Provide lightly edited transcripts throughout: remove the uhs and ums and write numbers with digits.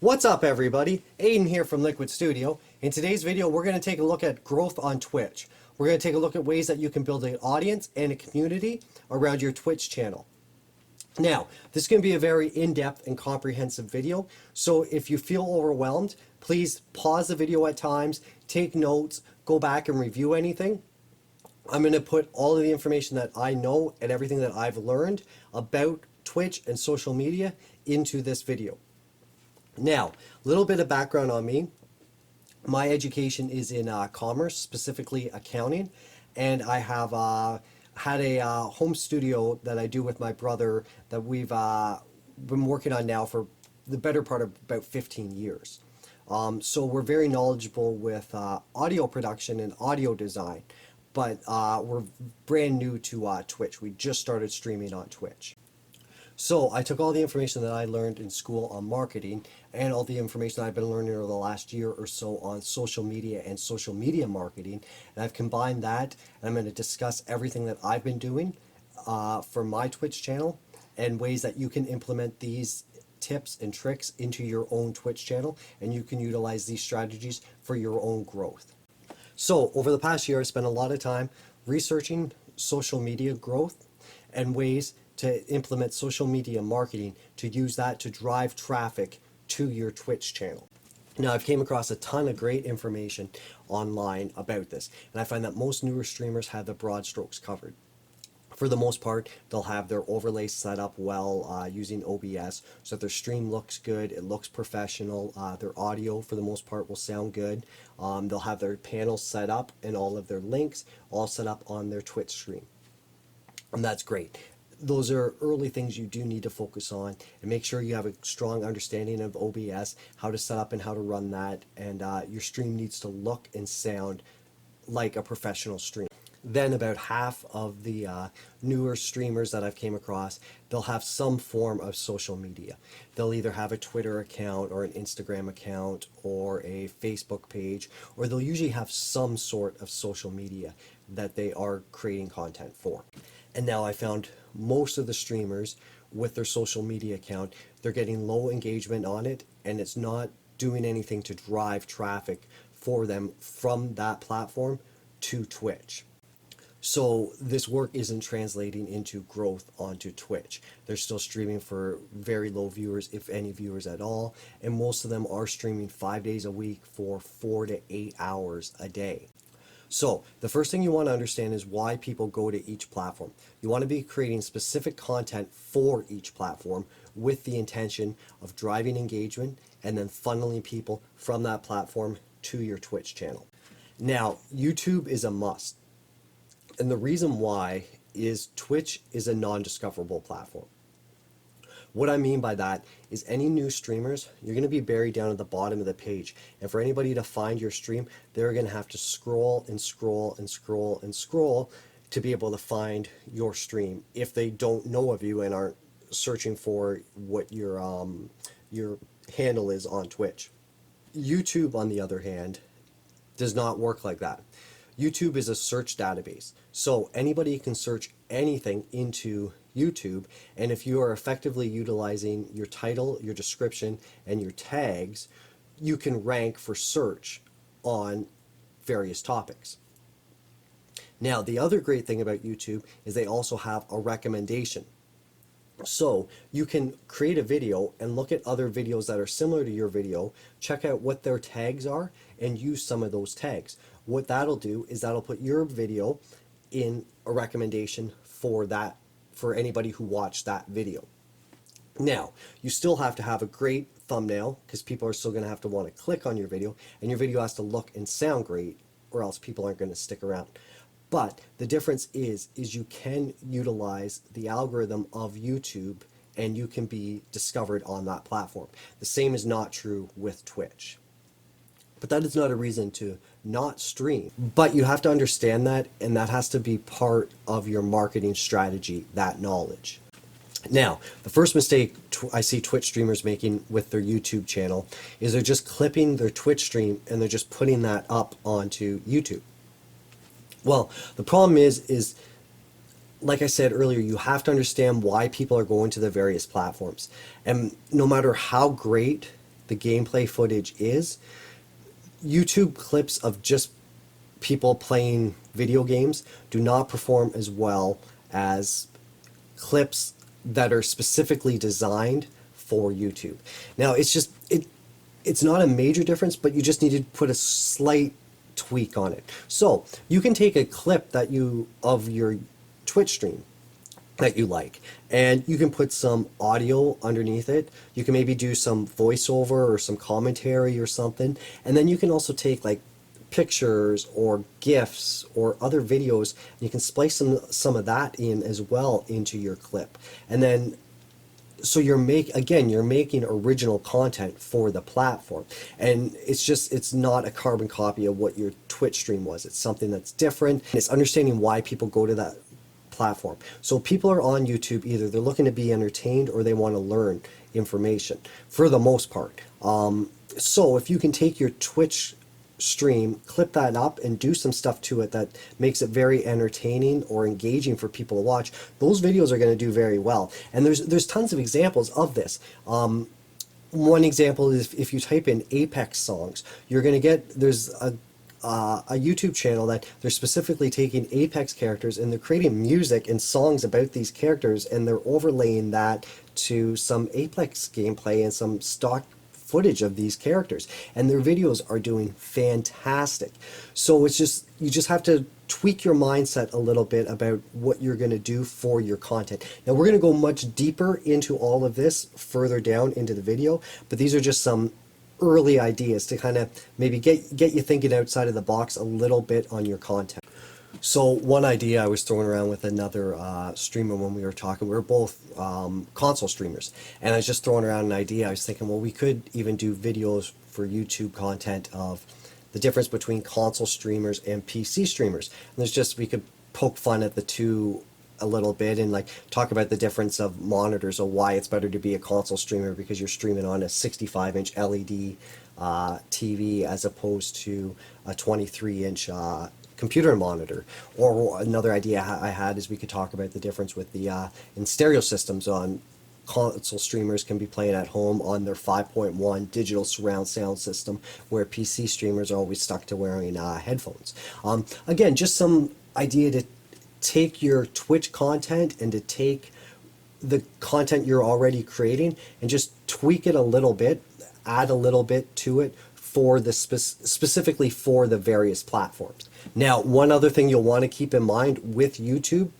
What's up, everybody? Aiden here from Liquid Studio. In today's video, we're going to take a look at growth on Twitch. We're going to take a look at ways that you can build an audience and a community around your Twitch channel. Now, this is going to be a very in-depth and comprehensive video, so if you feel overwhelmed, please pause the video at times, take notes, go back and review anything. I'm going to put all of the information that I know and everything that I've learned about Twitch and social media into this video. Now, a little bit of background on me. My education is in commerce, specifically accounting, and I have had a home studio that I do with my brother that we've been working on now for the better part of about 15 years. So we're very knowledgeable with audio production and audio design, but we're brand new to Twitch. We just started streaming on Twitch. So I took all the information that I learned in school on marketing and all the information that I've been learning over the last year or so on social media and social media marketing, and I've combined that, and I'm going to discuss everything that I've been doing for my Twitch channel and ways that you can implement these tips and tricks into your own Twitch channel, and you can utilize these strategies for your own growth. So over the past year, I spent a lot of time researching social media growth and ways to implement social media marketing to use that to drive traffic to your Twitch channel. Now, I've came across a ton of great information online about this, and I find that most newer streamers have the broad strokes covered. For the most part, they'll have their overlay set up well using OBS, so that their stream looks good, it looks professional, their audio for the most part will sound good. They'll have their panels set up and all of their links all set up on their Twitch stream, and that's great. Those are early things you do need to focus on, and make sure you have a strong understanding of OBS, how to set up and how to run that, and your stream needs to look and sound like a professional stream. Then about half of the newer streamers that I've came across, they'll have some form of social media. They'll either have a Twitter account or an Instagram account or a Facebook page, or they'll usually have some sort of social media that they are creating content for. And now I found most of the streamers with their social media account, they're getting low engagement on it, and it's not doing anything to drive traffic for them from that platform to Twitch. So this work isn't translating into growth onto Twitch. They're still streaming for very low viewers, if any viewers at all, and most of them are streaming 5 days a week for 4 to 8 hours a day. So the first thing you want to understand is why people go to each platform. You want to be creating specific content for each platform with the intention of driving engagement and then funneling people from that platform to your Twitch channel. Now, YouTube is a must. And the reason why is Twitch is a non-discoverable platform. What I mean by that is any new streamers, you're going to be buried down at the bottom of the page. And for anybody to find your stream, they're going to have to scroll and scroll and scroll and scroll to be able to find your stream if they don't know of you and aren't searching for what your handle is on Twitch. YouTube, on the other hand, does not work like that. YouTube is a search database, so anybody can search anything into YouTube, and if you are effectively utilizing your title, your description, and your tags, you can rank for search on various topics. Now, the other great thing about YouTube is they also have a recommendation. So you can create a video and look at other videos that are similar to your video, check out what their tags are, and use some of those tags. What that'll do is that'll put your video in a recommendation for that, for anybody who watched that video. Now, you still have to have a great thumbnail because people are still going to have to want to click on your video, and your video has to look and sound great, or else people aren't going to stick around. But the difference is you can utilize the algorithm of YouTube and you can be discovered on that platform. The same is not true with Twitch. But that is not a reason to not stream. But you have to understand that, and that has to be part of your marketing strategy, that knowledge. Now, the first mistake I see Twitch streamers making with their YouTube channel is they're just clipping their Twitch stream and they're just putting that up onto YouTube. Well, the problem is like I said earlier, you have to understand why people are going to the various platforms. And no matter how great the gameplay footage is, YouTube clips of just people playing video games do not perform as well as clips that are specifically designed for YouTube. Now, it's not a major difference, but you just need to put a slight tweak on it. So you can take a clip of your Twitch stream that you like, and you can put some audio underneath it. You can maybe do some voiceover or some commentary or something, and then you can also take like pictures or GIFs or other videos, and you can splice some of that in as well into your clip. And then so you're making original content for the platform, and it's not a carbon copy of what your Twitch stream was. It's something that's different, and it's understanding why people go to that platform. So people are on YouTube, either they're looking to be entertained or they want to learn information for the most part. So if you can take your Twitch stream, clip that up, and do some stuff to it that makes it very entertaining or engaging for people to watch, those videos are going to do very well. And there's tons of examples of this. One example is if you type in Apex songs, you're going to get, there's a YouTube channel that they're specifically taking Apex characters and they're creating music and songs about these characters, and they're overlaying that to some Apex gameplay and some stock footage of these characters, and their videos are doing fantastic. So you just have to tweak your mindset a little bit about what you're going to do for your content. Now we're going to go much deeper into all of this further down into the video, but these are just some early ideas to kind of maybe get you thinking outside of the box a little bit on your content. So one idea I was throwing around with another streamer when we were talking, we were both console streamers, and I was just throwing around an idea. I was thinking, well, we could even do videos for YouTube content of the difference between console streamers and PC streamers. And we could poke fun at the two a little bit and like talk about the difference of monitors, or why it's better to be a console streamer because you're streaming on a 65-inch LED TV as opposed to a 23-inch computer monitor. Or another idea I had is we could talk about the difference with the in stereo systems. On console streamers can be playing at home on their 5.1 digital surround sound system, where PC streamers are always stuck to wearing headphones. Again, just some idea to take your Twitch content and to take the content you're already creating and just tweak it a little bit, add a little bit to it for the specifically for the various platforms. Now, one other thing you'll want to keep in mind with YouTube,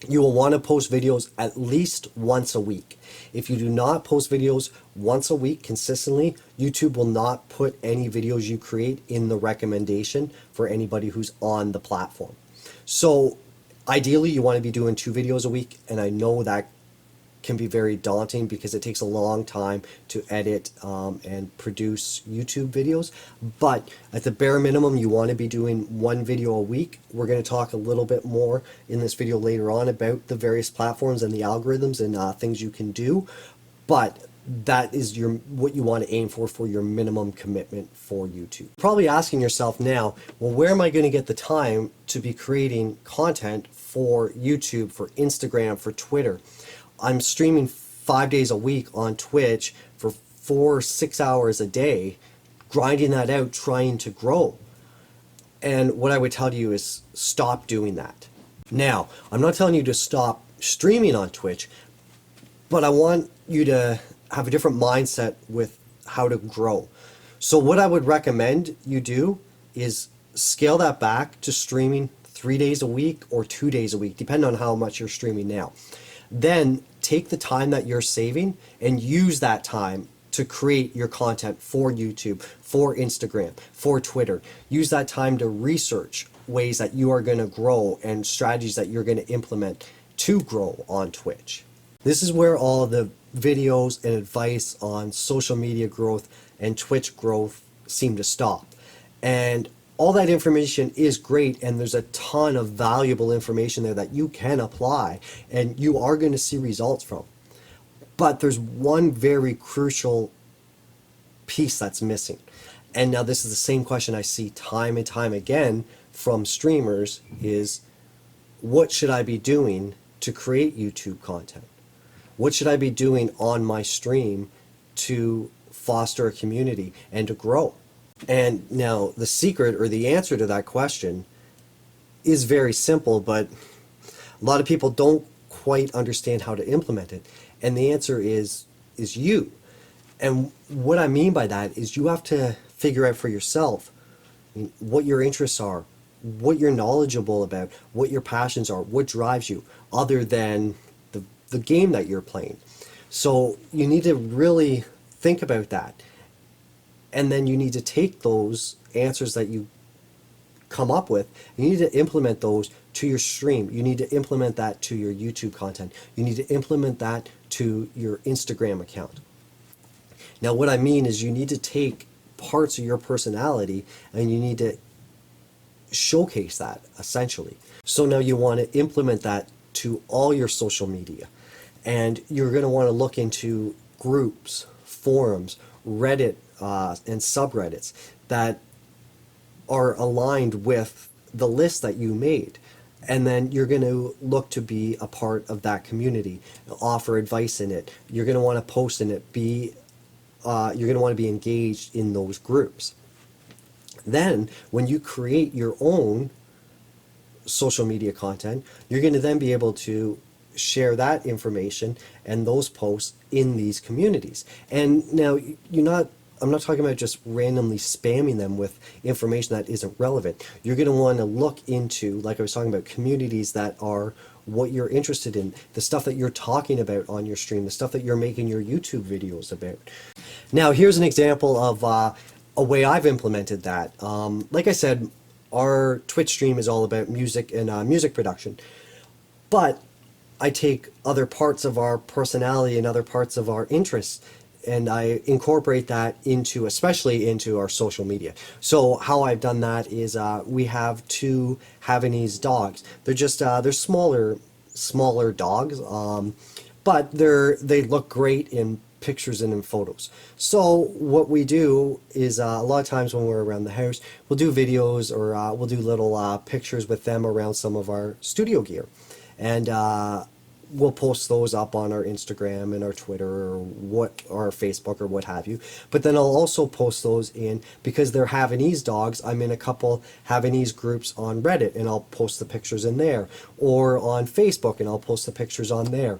you will want to post videos at least once a week. If you do not post videos once a week consistently, YouTube will not put any videos you create in the recommendation for anybody who's on the platform. So ideally, you want to be doing 2 videos a week, and I know that can be very daunting because it takes a long time to edit and produce YouTube videos. But at the bare minimum, you want to be doing 1 video a week. We're going to talk a little bit more in this video later on about the various platforms and the algorithms and things you can do. But that is what you want to aim for your minimum commitment for YouTube. Probably asking yourself now, well, where am I going to get the time to be creating content for YouTube, for Instagram, for Twitter? I'm streaming 5 days a week on Twitch for 4 or 6 hours a day, grinding that out, trying to grow. And what I would tell you is stop doing that. Now, I'm not telling you to stop streaming on Twitch, but I want you to have a different mindset with how to grow. So what I would recommend you do is scale that back to streaming 3 days a week or 2 days a week, depending on how much you're streaming now. Then take the time that you're saving and use that time to create your content for YouTube, for Instagram, for Twitter. Use that time to research ways that you are going to grow and strategies that you're going to implement to grow on Twitch. This is where all the videos and advice on social media growth and Twitch growth seem to stop. And all that information is great, and there's a ton of valuable information there that you can apply and you are going to see results from. But there's one very crucial piece that's missing. And now this is the same question I see time and time again from streamers is, what should I be doing to create YouTube content? What should I be doing on my stream to foster a community and to grow. And now the secret or the answer to that question is very simple, but a lot of people don't quite understand how to implement it. And the answer is you. And what I mean by that is you have to figure out for yourself what your interests are, what you're knowledgeable about, what your passions are, what drives you, other than the game that you're playing. So you need to really think about that. And then you need to take those answers that you come up with, you need to implement those to your stream. You need to implement that to your YouTube content. You need to implement that to your Instagram account. Now, what I mean is you need to take parts of your personality and you need to showcase that, essentially. So now you want to implement that to all your social media. And you're going to want to look into groups, forums, Reddit, and subreddits that are aligned with the list that you made. And then you're going to look to be a part of that community, offer advice in it. You're going to want to post in it, you're going to want to be engaged in those groups. Then, when you create your own social media content, you're going to then be able to share that information and those posts in these communities. And now I'm not talking about just randomly spamming them with information that isn't relevant. You're going to want to look into, like I was talking about, communities that are what you're interested in, the stuff that you're talking about on your stream, the stuff that you're making your YouTube videos about. Now, here's an example of a way I've implemented that. Like I said, our Twitch stream is all about music and music production, but I take other parts of our personality and other parts of our interests and I incorporate that especially into our social media. So how I've done that is we have 2 Havanese dogs. They're smaller dogs, but they look great in pictures and in photos. So what we do is a lot of times when we're around the house, we'll do videos or we'll do little pictures with them around some of our studio gear. And we'll post those up on our Instagram and our Twitter or our Facebook or what have you. But then I'll also post those because they're Havanese dogs, I'm in a couple Havanese groups on Reddit and I'll post the pictures in there, or on Facebook and I'll post the pictures on there.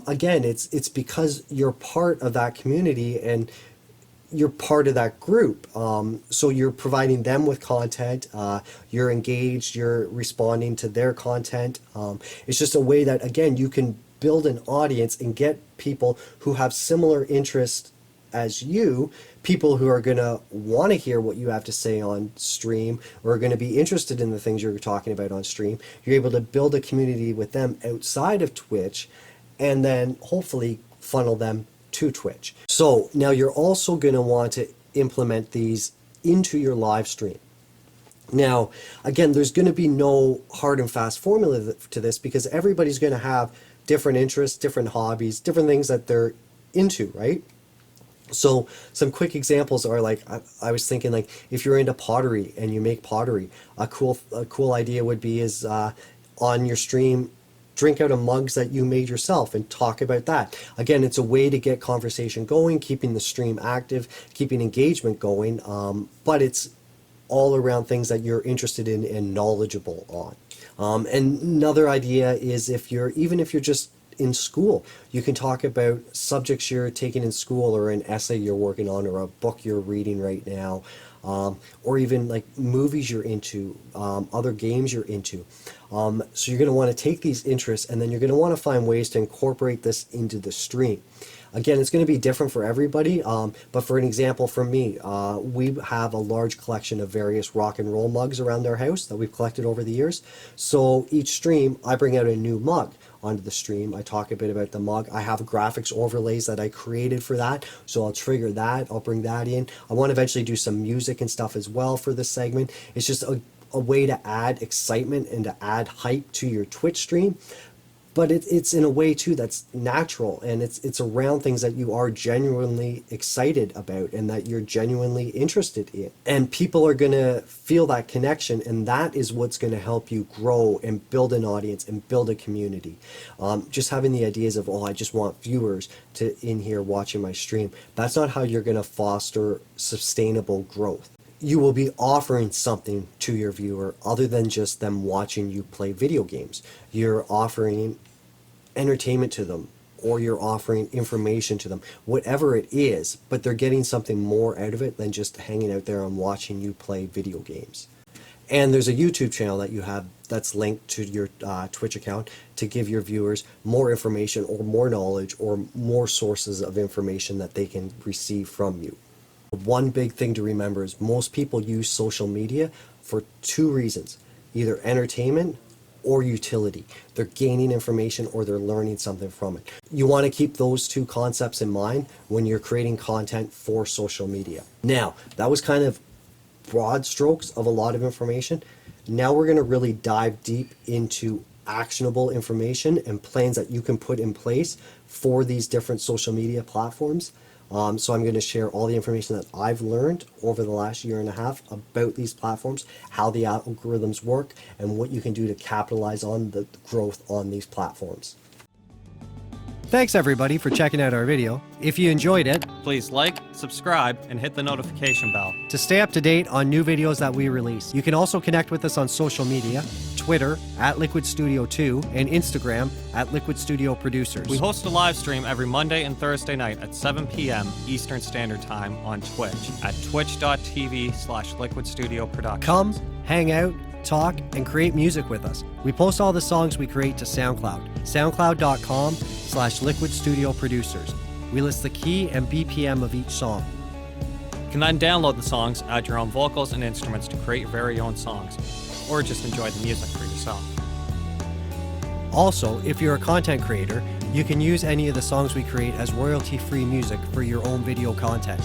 Again, it's because you're part of that community and you're part of that group. So you're providing them with content, you're engaged, you're responding to their content. It's just a way that, again, you can build an audience and get people who have similar interests as you, people who are going to want to hear what you have to say on stream or are going to be interested in the things you're talking about on stream. You're able to build a community with them outside of Twitch and then hopefully funnel them to Twitch. So now you're also going to want to implement these into your live stream. Now, again, there's going to be no hard and fast formula to this because everybody's going to have different interests, different hobbies, different things that they're into, right? So some quick examples are like, I was thinking like if you're into pottery and you make pottery, a cool idea would be is on your stream, drink out of mugs that you made yourself and talk about that. Again, it's a way to get conversation going, keeping the stream active, keeping engagement going, but it's all around things that you're interested in and knowledgeable on. And another idea is even if you're just in school, you can talk about subjects you're taking in school or an essay you're working on or a book you're reading right now, or even like movies you're into, other games you're into. So you're going to want to take these interests and then you're going to want to find ways to incorporate this into the stream. Again, it's going to be different for everybody, but for an example, for me, we have a large collection of various rock and roll mugs around our house that we've collected over the years. So each stream, I bring out a new mug onto the stream. I talk a bit about the mug. I have graphics overlays that I created for that, so I'll trigger that. I'll bring that in. I want to eventually do some music and stuff as well for this segment. It's just a way to add excitement and to add hype to your Twitch stream. but it's in a way too that's natural, and it's around things that you are genuinely excited about and that you're genuinely interested in, and people are going to feel that connection, and that is what's going to help you grow and build an audience and build a community. Just having the ideas of, oh, I just want viewers to in here watching my stream, that's not how you're going to foster sustainable growth. You will be offering something to your viewer other than just them watching you play video games. You're offering entertainment to them, or you're offering information to them, whatever it is, but they're getting something more out of it than just hanging out there and watching you play video games. And there's a YouTube channel that you have that's linked to your Twitch account to give your viewers more information or more knowledge or more sources of information that they can receive from you. One big thing to remember is most people use social media for two reasons: either entertainment or utility. They're gaining information or they're learning something from it. You want to keep those two concepts in mind when you're creating content for social media. Now, that was kind of broad strokes of a lot of information. Now we're going to really dive deep into actionable information and plans that you can put in place for these different social media platforms. So I'm going to share all the information that I've learned over the last year and a half about these platforms, how the algorithms work, and what you can do to capitalize on the growth on these platforms. Thanks everybody for checking out our video. If you enjoyed it, please like, subscribe, and hit the notification bell to stay up to date on new videos that we release. You can also connect with us on social media, Twitter @LiquidStudio2 and Instagram @LiquidStudioProducers. We host a live stream every Monday and Thursday night at 7 p.m. Eastern Standard Time on Twitch at twitch.tv/LiquidStudioProductions. Come, hang out, talk, and create music with us. We post all the songs we create to SoundCloud, soundcloud.com/LiquidStudioProducers. We list the key and BPM of each song. You can then download the songs, add your own vocals and instruments to create your very own songs, or just enjoy the music for yourself. Also, if you're a content creator, you can use any of the songs we create as royalty-free music for your own video content.